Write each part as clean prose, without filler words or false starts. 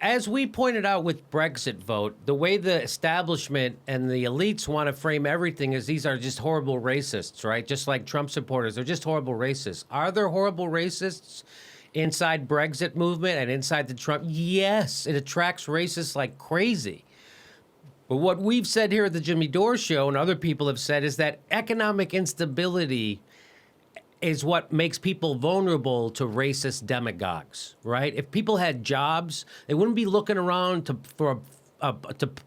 as we pointed out with Brexit vote, the way the establishment and the elites want to frame everything is these are just horrible racists, right? Just like Trump supporters, they're just horrible racists. Are there horrible racists inside Brexit movement and inside the Trump? Yes, it attracts racists like crazy. But what we've said here at the Jimmy Dore Show and other people have said is that economic instability is what makes people vulnerable to racist demagogues, right? If people had jobs, they wouldn't be looking around to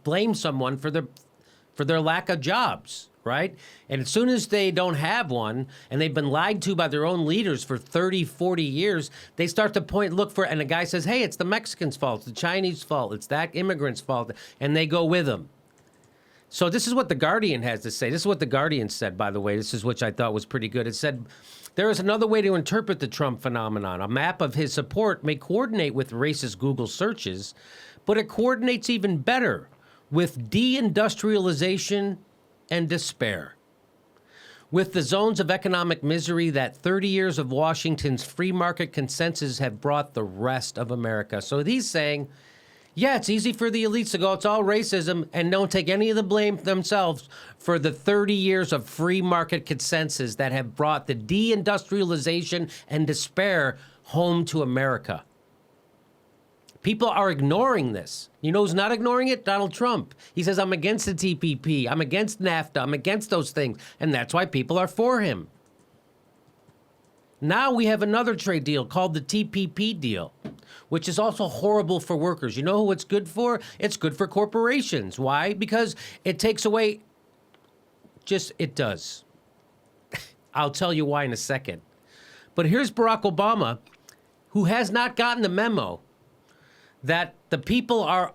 blame someone for their lack of jobs, right? And as soon as they don't have one and they've been lied to by their own leaders for 30, 40 years, they start to and a guy says, hey, it's the Mexicans' fault, it's the Chinese fault, it's that immigrant's fault, and they go with them. So this is what The Guardian has to say. This is what The Guardian said, by the way. This is which I thought was pretty good. It said, there is another way to interpret the Trump phenomenon. A map of his support may coordinate with racist Google searches, but it coordinates even better with deindustrialization and despair. With the zones of economic misery that 30 years of Washington's free market consensus have brought the rest of America. So he's saying, yeah, it's easy for the elites to go, it's all racism, and don't take any of the blame themselves for the 30 years of free market consensus that have brought the deindustrialization and despair home to America. People are ignoring this. You know who's not ignoring it? Donald Trump. He says, I'm against the TPP, I'm against NAFTA, I'm against those things, and that's why people are for him. Now we have another trade deal called the TPP deal, which is also horrible for workers. You know who it's good for? It's good for corporations. Why? Because it takes away, it does. I'll tell you why in a second. But here's Barack Obama, who has not gotten the memo that the people are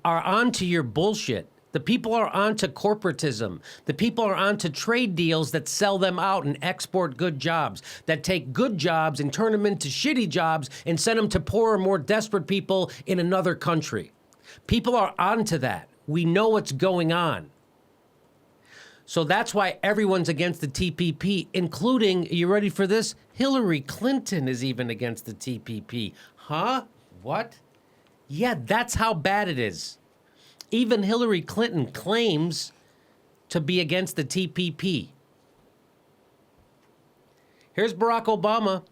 onto your bullshit. The people are onto corporatism. The people are onto trade deals that sell them out and export good jobs, that take good jobs and turn them into shitty jobs and send them to poorer, more desperate people in another country. People are onto that. We know what's going on. So that's why everyone's against the TPP, including, are you ready for this? Hillary Clinton is even against the TPP. Huh? What? Yeah, that's how bad it is. Even Hillary Clinton claims to be against the TPP. Here's Barack Obama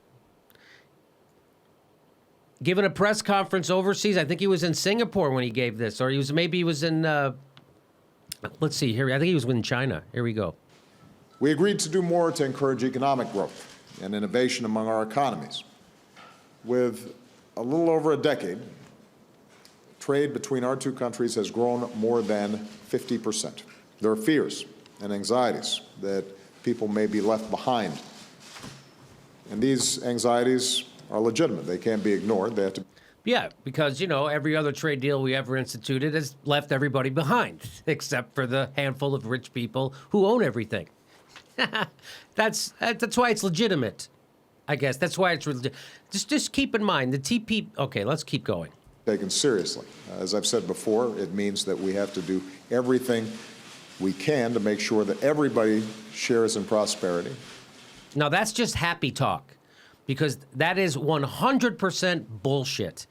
giving a press conference overseas. I think he was in Singapore when he gave this, or he was in, let's see here. I think he was in China. Here we go. We agreed to do more to encourage economic growth and innovation among our economies. With a little over a decade, trade between our two countries has grown more than 50%. There are fears and anxieties that people may be left behind. And these anxieties are legitimate. They can't be ignored. They have to. Yeah, because, every other trade deal we ever instituted has left everybody behind, except for the handful of rich people who own everything. That's why it's legitimate, I guess. That's why it's just keep in mind the TP. Okay, let's keep going. Taken seriously. As I've said before, it means that we have to do everything we can to make sure that everybody shares in prosperity. Now, that's just happy talk, because that is 100% bullshit.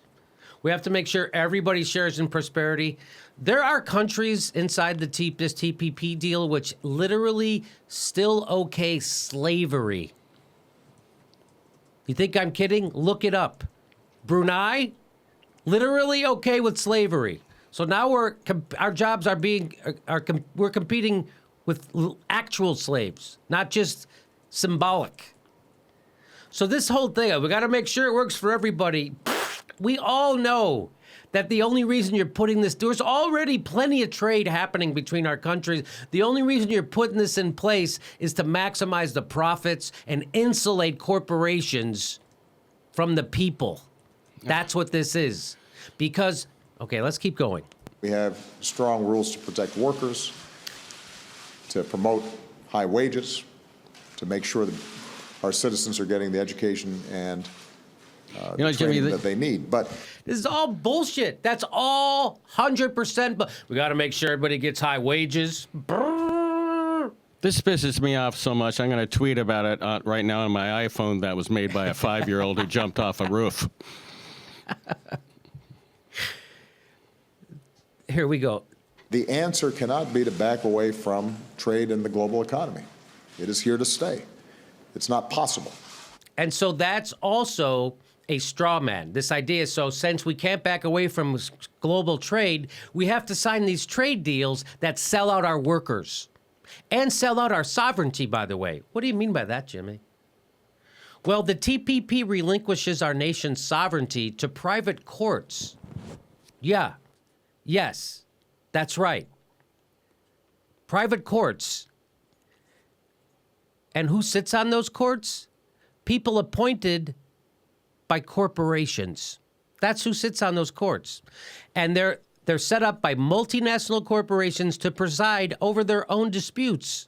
We have to make sure everybody shares in prosperity. There are countries inside this TPP deal which literally still okay slavery. You think I'm kidding? Look it up. Brunei? Literally okay with slavery. So now our jobs we're competing with actual slaves, not just symbolic. So this whole thing, we got to make sure it works for everybody. We all know that the only reason you're putting this, there's already plenty of trade happening between our countries. The only reason you're putting this in place is to maximize the profits and insulate corporations from the people. That's what this is. Because, okay, let's keep going. We have strong rules to protect workers, to promote high wages, to make sure that our citizens are getting the education and the training that they need. But this is all bullshit. That's all 100%. But we got to make sure everybody gets high wages. Brrr. This pisses me off so much. I'm going to tweet about it right now on my iPhone that was made by a 5-year-old who jumped off a roof. Here we go. The answer cannot be to back away from trade in the global economy. It is here to stay. It's not possible. And so that's also a straw man. This idea, so since we can't back away from global trade, we have to sign these trade deals that sell out our workers and sell out our sovereignty, by the way. What do you mean by that, Jimmy? Well, the TPP relinquishes our nation's sovereignty to private courts. Yeah. Yes. That's right. Private courts. And who sits on those courts? People appointed by corporations. That's who sits on those courts. And they're set up by multinational corporations to preside over their own disputes.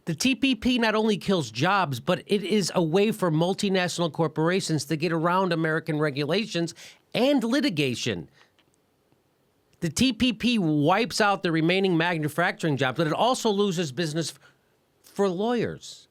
The TPP not only kills jobs, but it is a way for multinational corporations to get around American regulations and litigation. The TPP wipes out the remaining manufacturing jobs, but it also loses business for lawyers.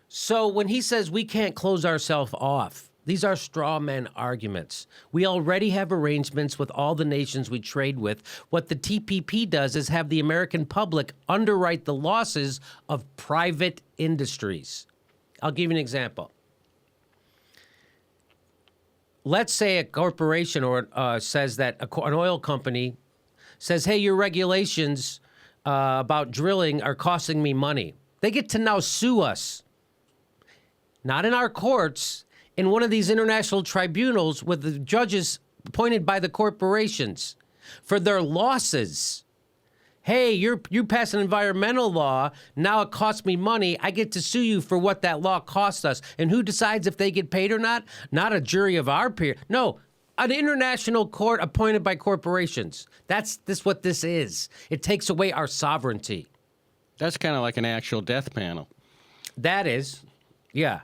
So when he says we can't close ourselves off, these are straw man arguments. We already have arrangements with all the nations we trade with. What the TPP does is have the American public underwrite the losses of private industries. I'll give you an example. Let's say a corporation says that an oil company says, hey, your regulations about drilling are costing me money. They get to now sue us. Not in our courts, in one of these international tribunals with the judges appointed by the corporations for their losses. Hey, you pass an environmental law, now it costs me money, I get to sue you for what that law cost us. And who decides if they get paid or not? Not a jury of our peer. No, an international court appointed by corporations. That's what this is. It takes away our sovereignty. That's kind of like an actual death panel. That is, yeah.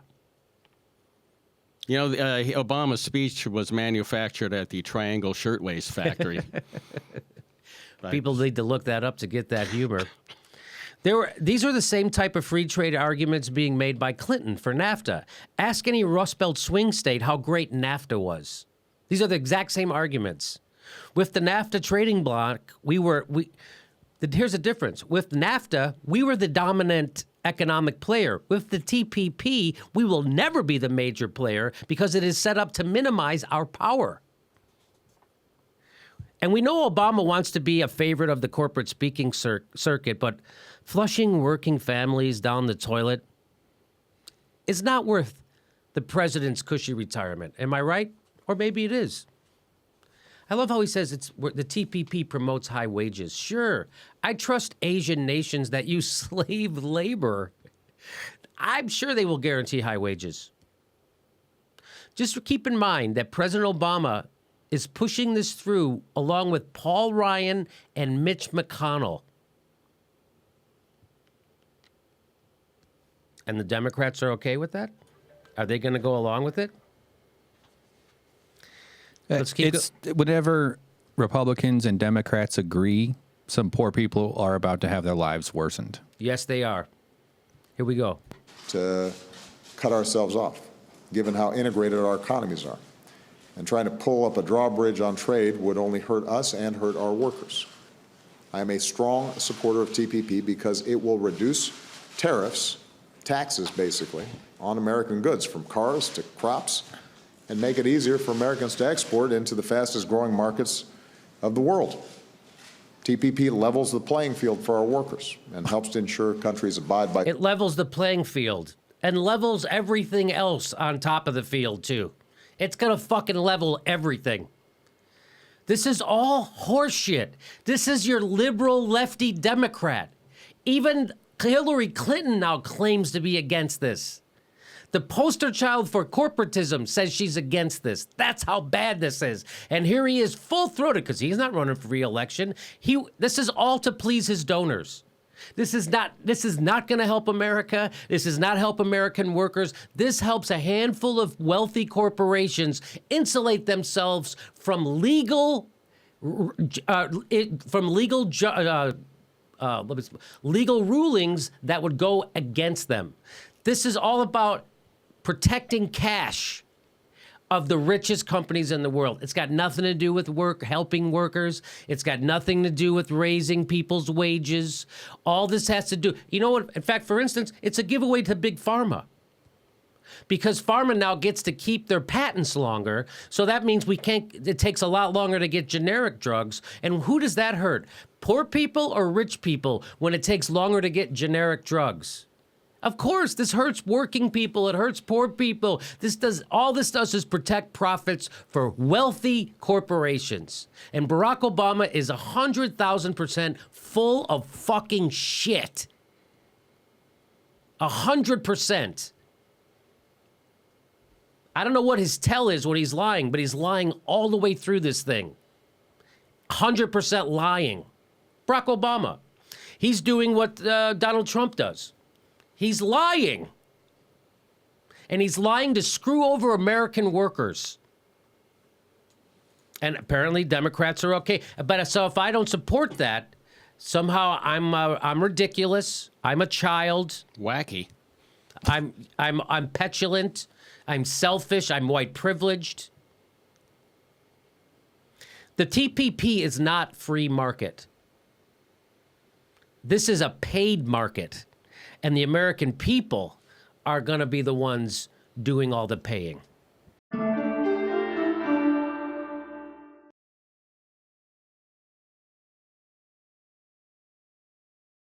You know, Obama's speech was manufactured at the Triangle Shirtwaist Factory. Right. People need to look that up to get that humor. These are the same type of free trade arguments being made by Clinton for NAFTA. Ask any Rust Belt swing state how great NAFTA was. These are the exact same arguments. With the NAFTA trading bloc, here's the difference. With NAFTA, we were the dominant economic player. With the TPP, we will never be the major player because it is set up to minimize our power. And we know Obama wants to be a favorite of the corporate speaking circuit, but flushing working families down the toilet is not worth the president's cushy retirement. Am I right? Or maybe it is. I love how he says the TPP promotes high wages. Sure, I trust Asian nations that use slave labor. I'm sure they will guarantee high wages. Just keep in mind that President Obama is pushing this through along with Paul Ryan and Mitch McConnell. And the Democrats are okay with that? Are they going to go along with it? Let's keep whenever Republicans and Democrats agree, some poor people are about to have their lives worsened. Yes, they are. Here we go. To cut ourselves off, given how integrated our economies are. And trying to pull up a drawbridge on trade would only hurt us and hurt our workers. I am a strong supporter of TPP because it will reduce tariffs, taxes basically, on American goods, from cars to crops, and make it easier for Americans to export into the fastest growing markets of the world. TPP levels the playing field for our workers and helps to ensure countries abide by... It levels the playing field and levels everything else on top of the field, too. It's going to fucking level everything. This is all horseshit. This is your liberal lefty Democrat. Even Hillary Clinton now claims to be against this. The poster child for corporatism says she's against this. That's how bad this is. And here he is full-throated because he's not running for re-election. This is all to please his donors. This is not going to help America. This does not help American workers. This helps a handful of wealthy corporations insulate themselves from legal rulings that would go against them. This is all about protecting cash. of the richest companies in the world. It's got nothing to do with helping workers. It's got nothing to do with raising people's wages. All this has to do, you know what? In fact, for instance, it's a giveaway to Big Pharma. Because pharma now gets to keep their patents longer, so that means it takes a lot longer to get generic drugs. And who does that hurt? Poor people or rich people when it takes longer to get generic drugs? Of course, this hurts working people. It hurts poor people. All this does is protect profits for wealthy corporations. And Barack Obama is 100,000% full of fucking shit. 100%. I don't know what his tell is when he's lying, but he's lying all the way through this thing. 100% lying. Barack Obama. He's doing what Donald Trump does. He's lying. And he's lying to screw over American workers. And apparently Democrats are okay. But so if I don't support that, somehow I'm ridiculous. I'm a child. Wacky. I'm petulant. I'm selfish. I'm white privileged. The TPP is not free market. This is a paid market. And the American people are going to be the ones doing all the paying.